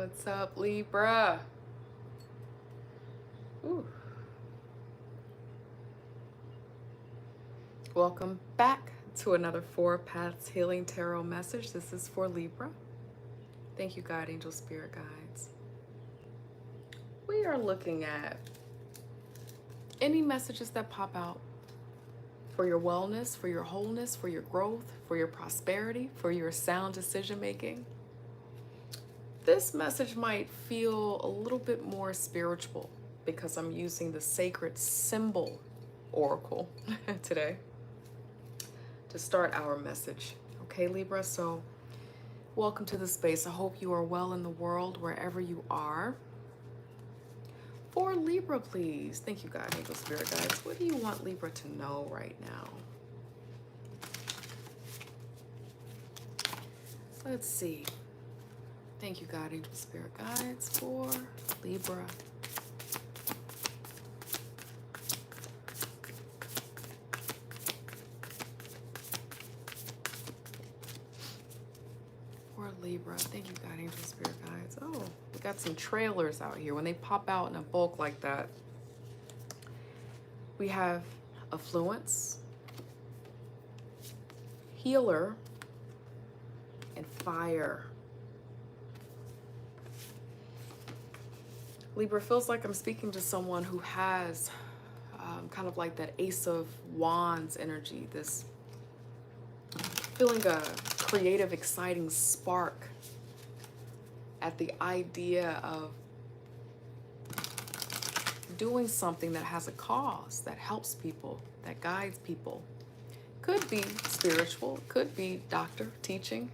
What's up, Libra? Ooh. Welcome back to another Four Paths Healing Tarot message. This is for Libra. Thank you, God, Angel, Spirit Guides. We are looking at any messages that pop out for your wellness, for your wholeness, for your growth, for your prosperity, for your sound decision making. This message might feel a little bit more spiritual because I'm using the sacred symbol oracle today to start our message. Okay, Libra, so welcome to the space. I hope you are well in the world wherever you are. For Libra, please. Thank you, God, Angel, Spirit Guides. What do you want Libra to know right now? Let's see. Thank you, God, Angel, Spirit Guides, for Libra. For Libra. Thank you, God, Angel, Spirit Guides. Oh, we got some trailers out here. When they pop out in a bulk like that, we have affluence, healer, and fire. Libra, feels like I'm speaking to someone who has kind of like that Ace of Wands energy, this feeling a creative, exciting spark at the idea of doing something that has a cause, that helps people, that guides people. Could be spiritual, could be doctor, teaching,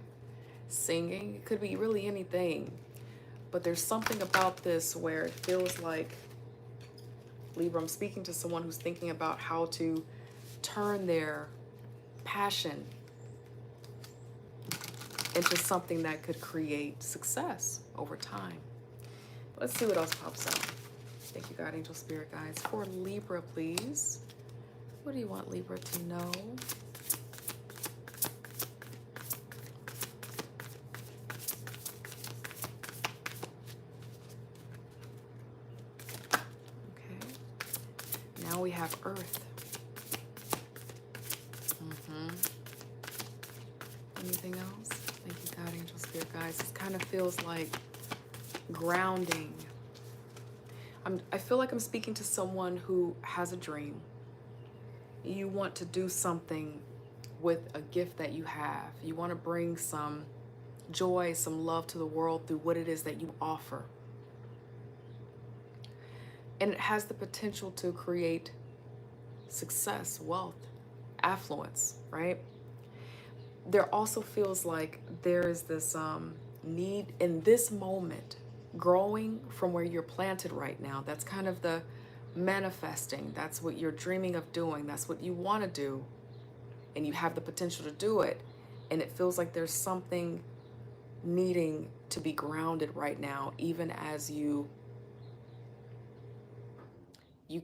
singing, it could be really anything. But there's something about this where it feels like, Libra, I'm speaking to someone who's thinking about how to turn their passion into something that could create success over time. Let's see what else pops up. Thank you, God, Angel, Spirit Guides. For Libra, please. What do you want Libra to know? Now we have Earth. Anything else? Thank you, God, Angel, Spirit Guides. This kind of feels like grounding. I feel like I'm speaking to someone who has a dream. You want to do something with a gift that you have. You want to bring some joy, some love to the world through what it is that you offer. And it has the potential to create success, wealth, affluence, right? There also feels like there is this need in this moment, growing from where you're planted right now. That's kind of the manifesting. That's what you're dreaming of doing. That's what you want to do. And you have the potential to do it. And it feels like there's something needing to be grounded right now, even as you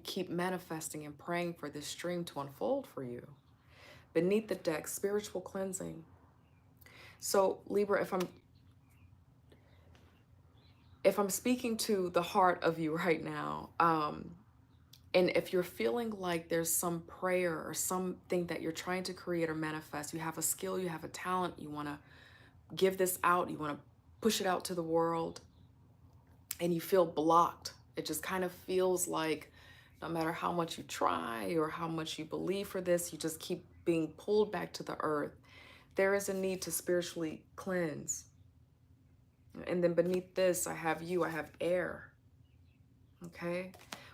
keep manifesting and praying for this dream to unfold for you. Beneath the deck, spiritual cleansing. So Libra, if I'm speaking to the heart of you right now, and if you're feeling like there's some prayer or something that you're trying to create or manifest, you have a skill, you have a talent, you want to give this out, you want to push it out to the world, and you feel blocked. It just kind of feels like no matter how much you try or how much you believe for this, you just keep being pulled back to the earth. There is a need to spiritually cleanse. And then beneath this, I have you, I have air. Okay?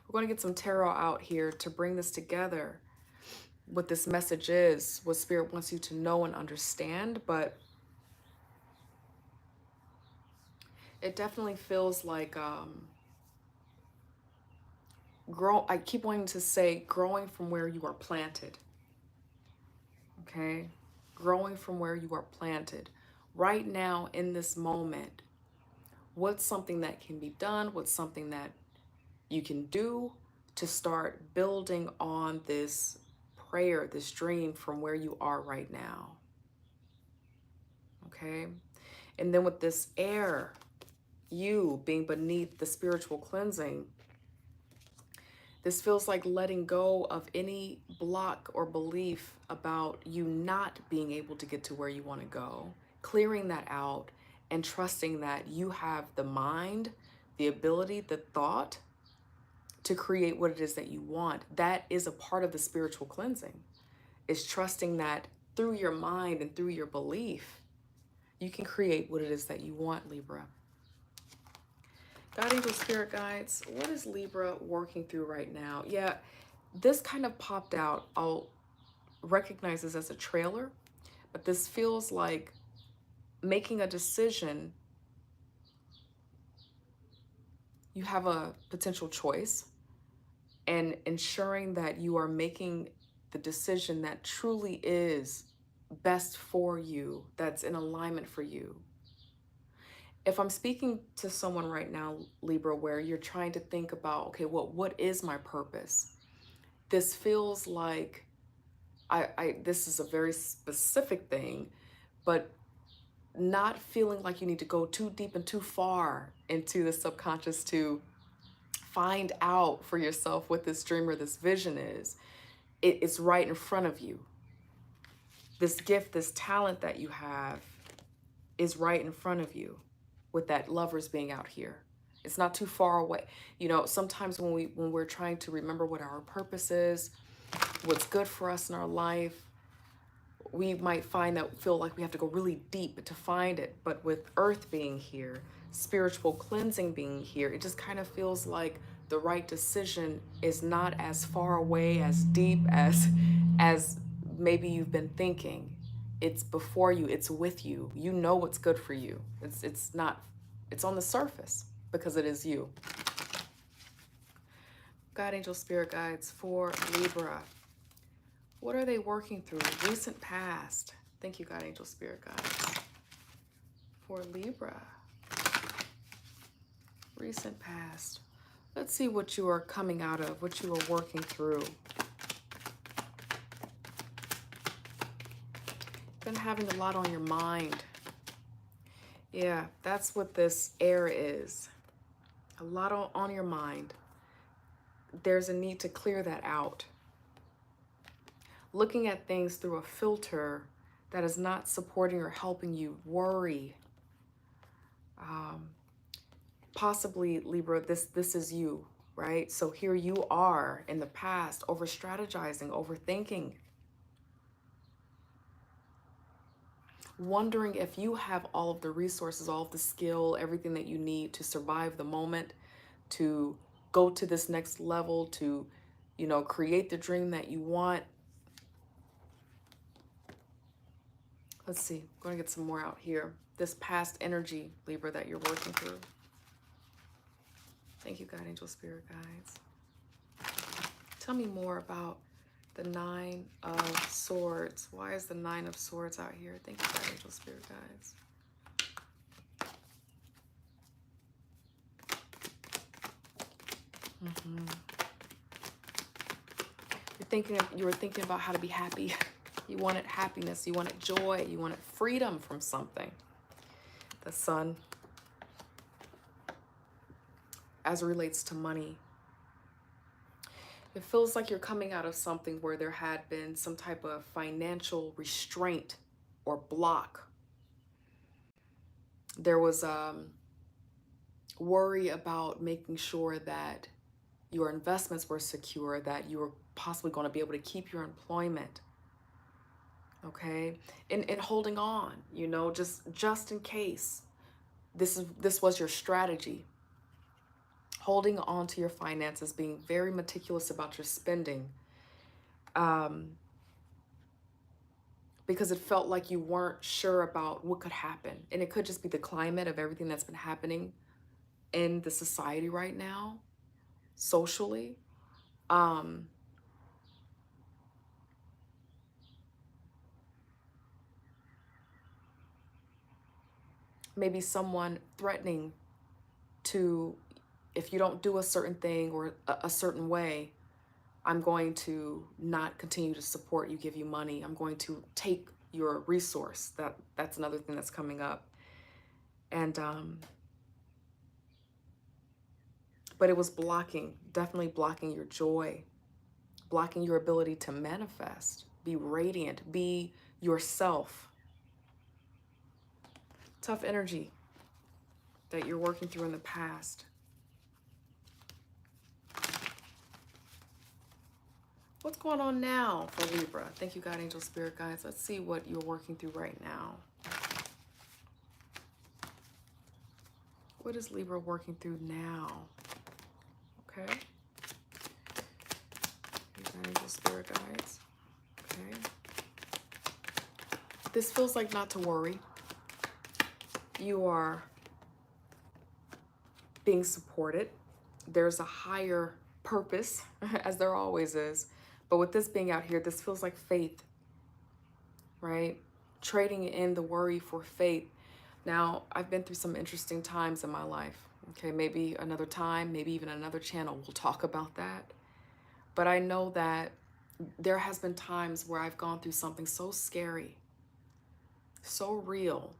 We're going to get some tarot out here to bring this together. What this message is, what Spirit wants you to know and understand, but it definitely feels like I keep wanting to say growing from where you are planted. Okay? Growing from where you are planted. Right now, in this moment, what's something that can be done? What's something that you can do to start building on this prayer, this dream from where you are right now? Okay? And then with this air, you being beneath the spiritual cleansing, this feels like letting go of any block or belief about you not being able to get to where you want to go, clearing that out and trusting that you have the mind, the ability, the thought to create what it is that you want. That is a part of the spiritual cleansing, is trusting that through your mind and through your belief, you can create what it is that you want, Libra. God, angel, spirit guides, what is Libra working through right now? Yeah, this kind of popped out. I'll recognize this as a trailer, but this feels like making a decision. You have a potential choice, and ensuring that you are making the decision that truly is best for you, that's in alignment for you. If I'm speaking to someone right now, Libra, where you're trying to think about, okay, what is my purpose? This feels like this is a very specific thing, but not feeling like you need to go too deep and too far into the subconscious to find out for yourself what this dream or this vision is. It's right in front of you. This gift, this talent that you have is right in front of you, with that lovers being out here. It's not too far away. You know, sometimes when we're trying to remember what our purpose is, what's good for us in our life, we might feel like we have to go really deep to find it. But with Earth being here, spiritual cleansing being here, it just kind of feels like the right decision is not as far away, as deep as maybe you've been thinking. It's before you, it's with you. You know what's good for you. It's not, it's on the surface because it is you. God, angel, spirit guides for Libra. What are they working through? Recent past. Thank you, God, angel, spirit guides for Libra. Recent past. Let's see what you are coming out of, what you are working through. Been having a lot on your mind. Yeah, that's what this air is. A lot on your mind. There's a need to clear that out. Looking at things through a filter that is not supporting or helping you, worry. Possibly, Libra, this is you, right? So here you are in the past, over strategizing, overthinking, wondering if you have all of the resources, all of the skill, everything that you need to survive the moment, to go to this next level, to, you know, create the dream that you want. Let's see, I'm going to get some more out here. This past energy, Libra, that you're working through. Thank you, God, angel, spirit guides. Tell me more about the Nine of Swords. Why is the Nine of Swords out here? Thank you, God, angel, spirit guides. You were thinking about how to be happy. You wanted happiness, you wanted joy, you wanted freedom from something. The Sun, as it relates to money. It feels like you're coming out of something where there had been some type of financial restraint or block. There was worry about making sure that your investments were secure, that you were possibly going to be able to keep your employment. Okay, and holding on, you know, just in case. This was your strategy. Holding on to your finances, being very meticulous about your spending, because it felt like you weren't sure about what could happen. And it could just be the climate of everything that's been happening in the society right now, socially. Maybe someone threatening to, if you don't do a certain thing or a certain way, I'm going to not continue to support you, give you money. I'm going to take your resource. That's another thing that's coming up. And but it was blocking, definitely blocking your joy, blocking your ability to manifest, be radiant, be yourself. Tough energy that you're working through in the past. What's going on now for Libra? Thank you, God, angel, spirit guides. Let's see what you're working through right now. What is Libra working through now? Okay. You got angel, spirit guides. Okay. This feels like not to worry. You are being supported. There's a higher purpose, as there always is. But with this being out here, this feels like faith, right? Trading in the worry for faith. Now, I've been through some interesting times in my life. Okay, maybe another time, maybe even another channel, we'll talk about that. But I know that there has been times where I've gone through something so scary, so real,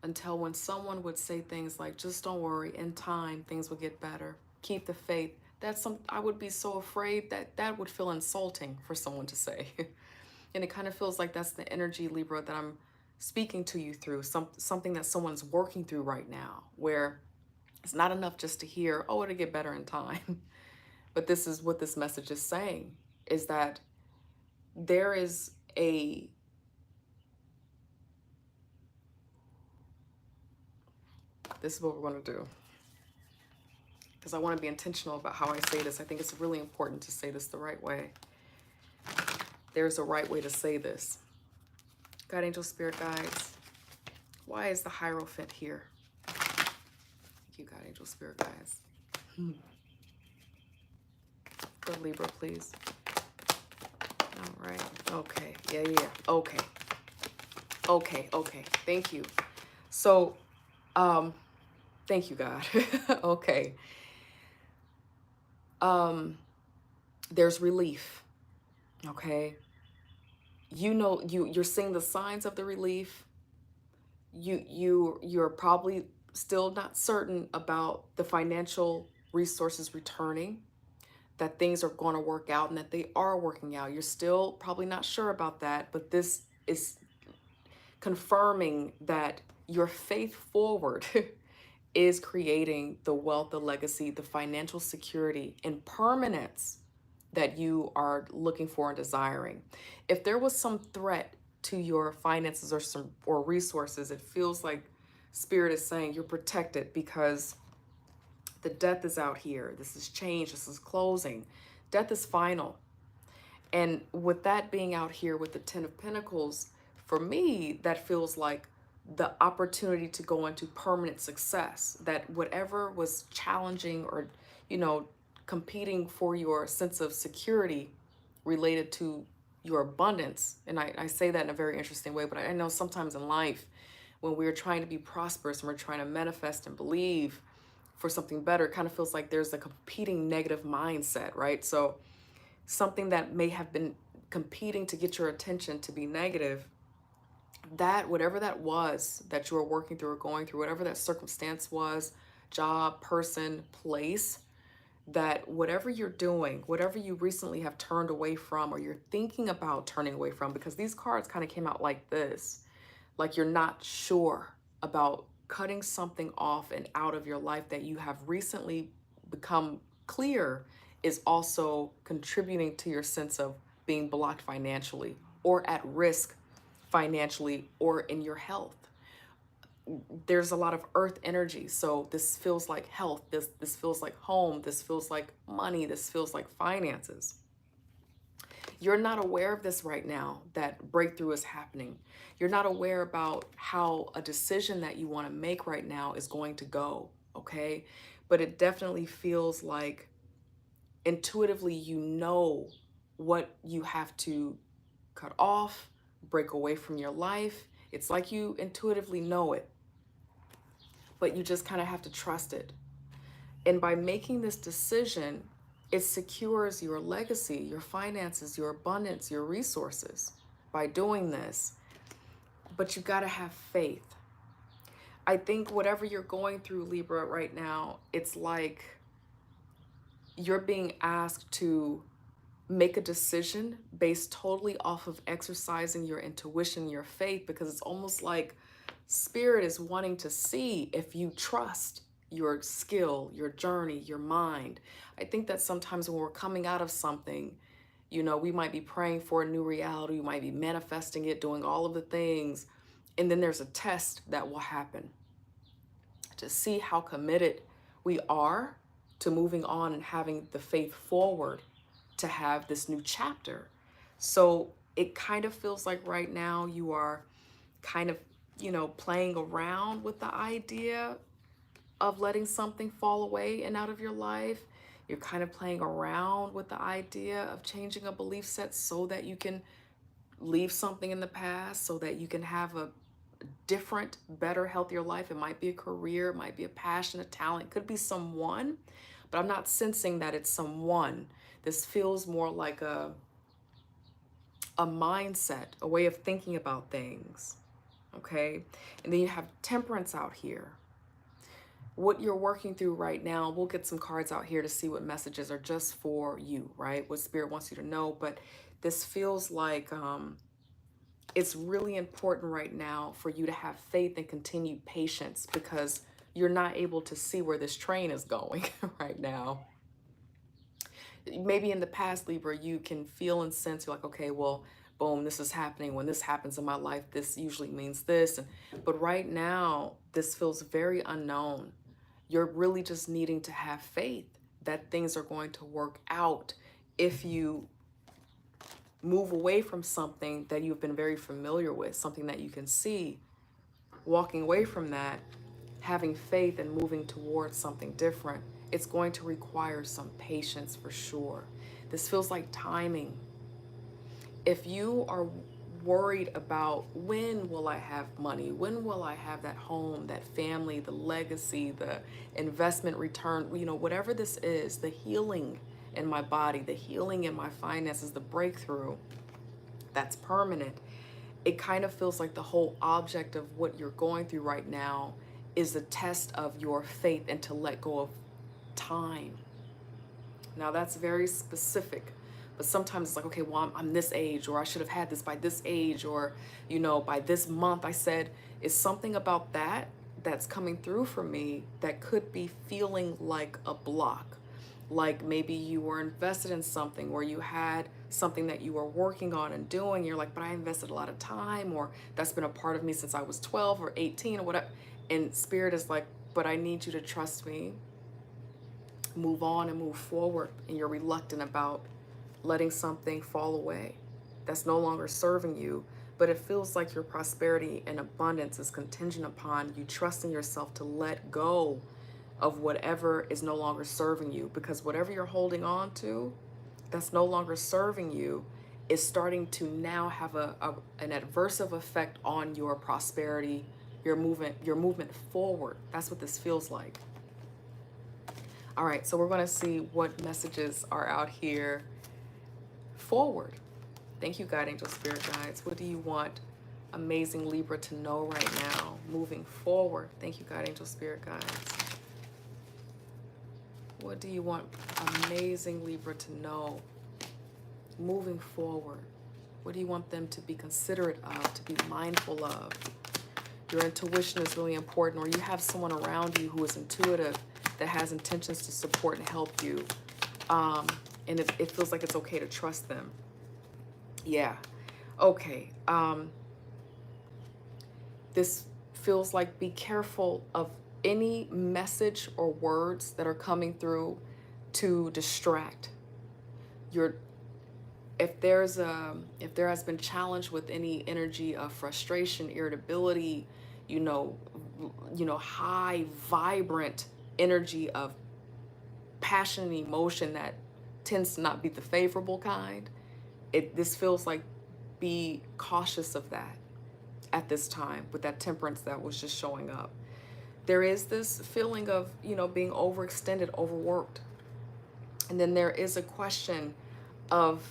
until when someone would say things like, just don't worry, in time, things will get better. Keep the faith. I would be so afraid that would feel insulting for someone to say. And it kind of feels like that's the energy, Libra, that I'm speaking to you through, something that someone's working through right now, where it's not enough just to hear, oh, it'll get better in time. But this is what this message is saying, is that there is this is what we're going to do. Because I want to be intentional about how I say this. I think it's really important to say this the right way. There's a right way to say this. God, angel, spirit guides. Why is the Hierophant here? Thank you, God, angel, spirit guides. Go Libra, please. All right. Okay. Yeah. Okay. Okay. Thank you. So, thank you, God. Okay. There's relief. Okay. You know, you're seeing the signs of the relief. You're probably still not certain about the financial resources returning, that things are going to work out and that they are working out. You're still probably not sure about that, but this is confirming that your faith forward is creating the wealth, the legacy, the financial security and permanence that you are looking for and desiring. If there was some threat to your finances or resources, it feels like Spirit is saying you're protected, because the death is out here. This is change. This is closing. Death is final. And with that being out here with the Ten of Pentacles, for me, that feels like the opportunity to go into permanent success, that whatever was challenging or, competing for your sense of security related to your abundance. And I say that in a very interesting way, but I know sometimes in life when we're trying to be prosperous and we're trying to manifest and believe for something better, it kind of feels like there's a competing negative mindset, right? So something that may have been competing to get your attention to be negative, that whatever that was that you were working through or going through, whatever that circumstance was, job, person, place, that whatever you're doing, whatever you recently have turned away from or you're thinking about turning away from, because these cards kind of came out like this, like you're not sure about cutting something off and out of your life that you have recently become clear is also contributing to your sense of being blocked financially or at risk financially or in your health. There's a lot of earth energy. So this feels like health. This feels like home. This feels like money. This feels like finances. You're not aware of this right now, that breakthrough is happening. You're not aware about how a decision that you want to make right now is going to go, okay? But it definitely feels like intuitively you know what you have to cut off, break away from your life. It's like you intuitively know it, but you just kind of have to trust it. And by making this decision, it secures your legacy, your finances, your abundance, your resources by doing this. But you got to have faith. I think whatever you're going through, Libra, right now, it's like you're being asked to make a decision based totally off of exercising your intuition, your faith, because it's almost like spirit is wanting to see if you trust your skill, your journey, your mind. I think that sometimes when we're coming out of something, you know, we might be praying for a new reality, we might be manifesting it, doing all of the things, and then there's a test that will happen to see how committed we are to moving on and having the faith forward to have this new chapter. So it kind of feels like right now you are kind of, you know, playing around with the idea of letting something fall away and out of your life. You're kind of playing around with the idea of changing a belief set so that you can leave something in the past, so that you can have a different, better, healthier life. It might be a career, it might be a passion, a talent, could be someone, but I'm not sensing that it's someone. This feels more like a mindset, a way of thinking about things. Okay? And then you have temperance out here. What you're working through right now, we'll get some cards out here to see what messages are just for you, right? What spirit wants you to know. But this feels like it's really important right now for you to have faith and continued patience, because you're not able to see where this train is going right now. Maybe in the past, Libra, you can feel and sense, you're like, okay, well, boom, this is happening. When this happens in my life, this usually means this. But right now, this feels very unknown. You're really just needing to have faith that things are going to work out if you move away from something that you've been very familiar with, something that you can see. Walking away from that, having faith and moving towards something different, it's going to require some patience for sure. This feels like timing. If you are worried about when will I have money, when will I have that home, that family, the legacy, the investment return, you know, whatever this is, the healing in my body, the healing in my finances, the breakthrough that's permanent, it kind of feels like the whole object of what you're going through right now is a test of your faith and to let go of time. Now that's very specific, but sometimes it's like, okay, well, I'm this age, or I should have had this by this age, or, you know, by this month. I said, is something about that that's coming through for me that could be feeling like a block. Like maybe you were invested in something, or you had something that you were working on and doing. You're like, but I invested a lot of time, or that's been a part of me since I was 12 or 18 or whatever. And spirit is like, but I need you to trust me, move on and move forward. And you're reluctant about letting something fall away that's no longer serving you. But it feels like your prosperity and abundance is contingent upon you trusting yourself to let go of whatever is no longer serving you, because whatever you're holding on to that's no longer serving you is starting to now have an adversive effect on your prosperity, your movement forward. That's what this feels like. All right, so we're going to see what messages are out here forward. Thank you, God, angel, spirit guides. What do you want amazing Libra to know right now moving forward? Thank you, God, angel, spirit guides. What do you want amazing Libra to know moving forward? What do you want them to be considerate of, to be mindful of? Your intuition is really important, or you have someone around you who is intuitive, that has intentions to support and help you. And it feels like it's okay to trust them. Yeah. Okay. This feels like be careful of any message or words that are coming through to distract. If there has been challenge with any energy of frustration, irritability, you know, high, vibrant energy of passion and emotion that tends to not be the favorable kind, this feels like be cautious of that at this time with that temperance that was just showing up. There is this feeling of, you know, being overextended, overworked. And then there is a question of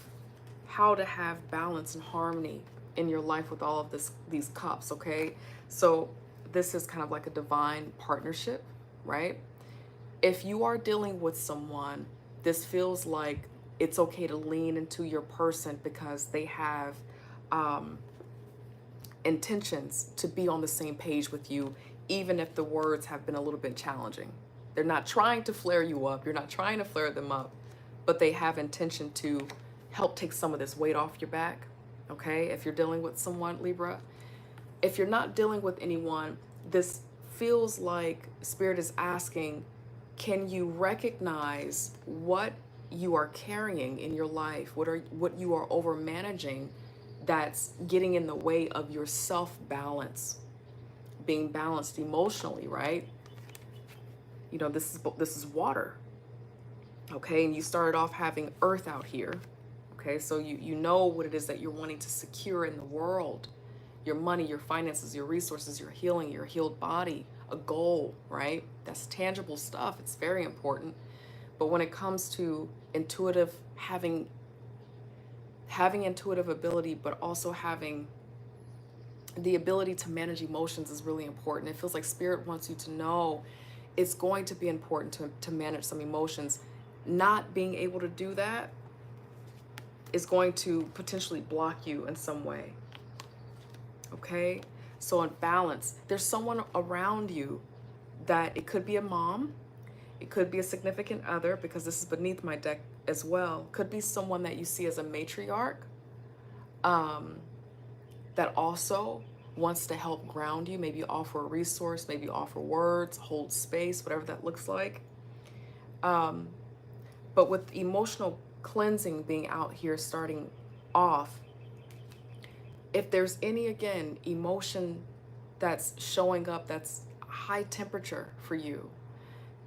how to have balance and harmony in your life with all of these cups, okay? So this is kind of like a divine partnership, right? If you are dealing with someone This feels like it's okay to lean into your person because they have intentions to be on the same page with you, even if the words have been a little bit challenging. They're not trying to flare you up. You're not trying to flare them up, but they have intention to help take some of this weight off your back. Okay? If you're dealing with someone, Libra, if you're not dealing with anyone, this feels like Spirit is asking, can you recognize what you are carrying in your life? What you are over managing that's getting in the way of your self-balance, being balanced emotionally, right? You know, this is water. Okay, and you started off having earth out here. Okay, so you know what it is that you're wanting to secure in the world. Your money, your finances, your resources, your healing, your healed body, a goal, right? That's tangible stuff. It's very important. But when it comes to intuitive, having intuitive ability, but also having the ability to manage emotions is really important. It feels like Spirit wants you to know it's going to be important to manage some emotions. Not being able to do that is going to potentially block you in some way. Okay? So on balance, there's someone around you that it could be a mom, it could be a significant other, because this is beneath my deck as well. Could be someone that you see as a matriarch, that also wants to help ground you, maybe offer a resource, maybe offer words, hold space, whatever that looks like. But with emotional cleansing being out here starting off, if there's any, again, emotion that's showing up that's high temperature for you,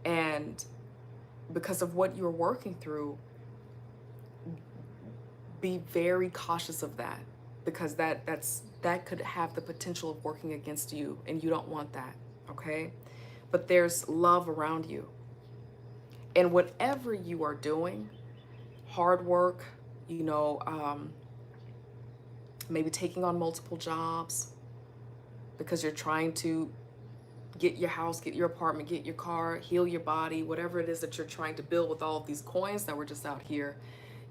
and because of what you're working through, be very cautious of that, because that could have the potential of working against you, and you don't want that. Okay? But there's love around you, and whatever you are doing, hard work, you know, maybe taking on multiple jobs because you're trying to get your house, get your apartment, get your car, heal your body, whatever it is that you're trying to build with all of these coins that were just out here.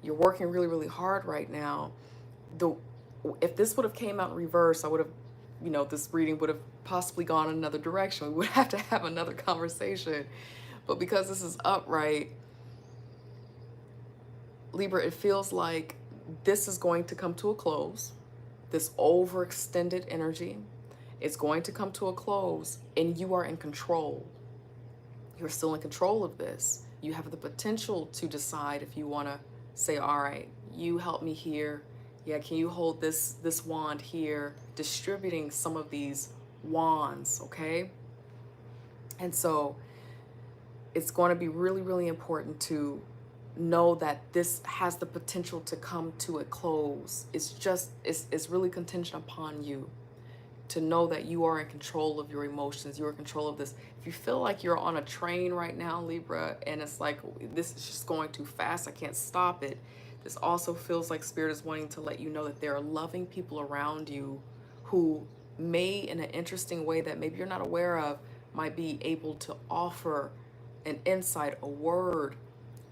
You're working really, really hard right now. If this would have came out in reverse, I would have, you know, this reading would have possibly gone in another direction. We would have to have another conversation. But because this is upright, Libra, it feels like this is going to come to a close. This overextended energy is going to come to a close, and you are in control. You're still in control of this. You have the potential to decide if you want to say, all right, you help me here. Yeah, can you hold this wand here? Distributing some of these wands, okay? And so it's going to be really, really important to know that this has the potential to come to a close. It's really contingent upon you to know that you are in control of your emotions. You're in control of this. If you feel like you're on a train right now, Libra, and it's like, this is just going too fast, I can't stop it. This also feels like Spirit is wanting to let you know that there are loving people around you who may, in an interesting way that maybe you're not aware of, might be able to offer an insight, a word,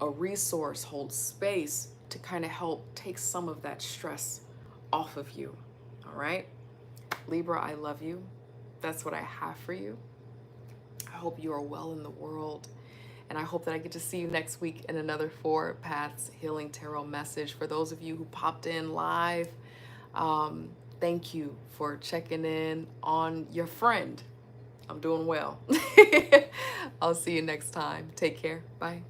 a resource, hold space to kind of help take some of that stress off of you. All right? Libra, I love you. That's what I have for you. I hope you are well in the world. And I hope that I get to see you next week in another 4 Paths Healing Tarot message. For those of you who popped in live, thank you for checking in on your friend. I'm doing well. I'll see you next time. Take care. Bye.